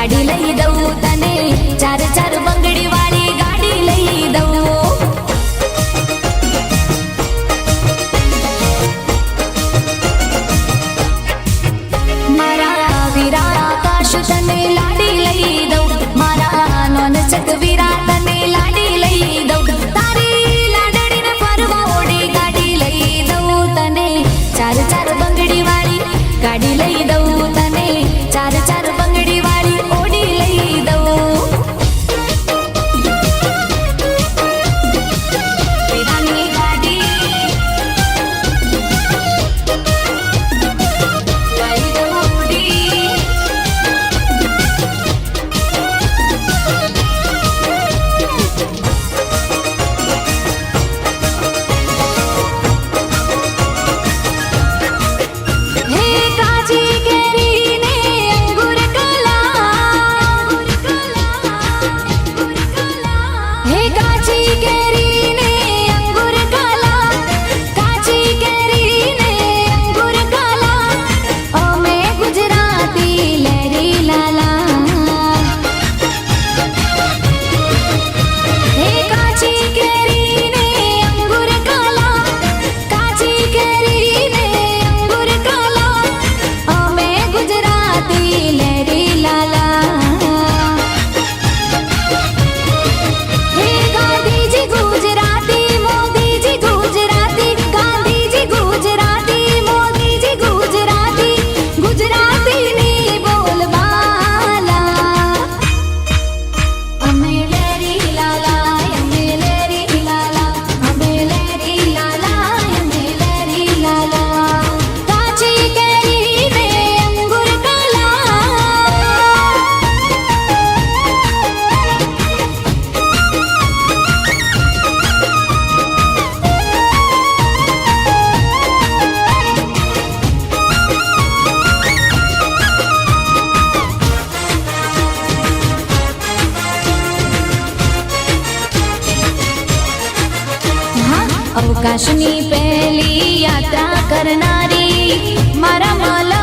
गाड़ी लई दऊं तने चार चार बंगड़ी वाली गाड़ी लई दऊं मारा वीरा आकाश तने लाडी लई दऊं मारा नोन चक वीरा तने लाडी लई दऊं तारी लाडड़ी ने फरवा ओडी गाड़ी लई दऊं तने चार चार बंगड़ी वाली गाड़ी लई दऊं तने चार चार बंगड़ी वाली ओडी लई दऊं वीरानी गाड़ी लई दऊं ओडी हे काजी केरी ने अंगूर कला हे काजी केरी ने अंगूर कला काजी केरी ने अंगूर कला ओ मैं गुजराती लहरी लाला हे काजी केरी ने अंगूर कला काजी केरी ने अंगूर कला ओ मैं गुजराती लहरी लाला हे गांधी जी गुजराती मोदी जी गुजराती गांधी जी गुजराती मोदी जी गुजराती गुजराती नी बोलबाला अमे लहरी लाला अमे लहरी लाला अमे लहरी लाला अमे लहरी लाला काची केरी ने अंगूर कला अवकाशनी पहली यात्रा करनारी मारा माला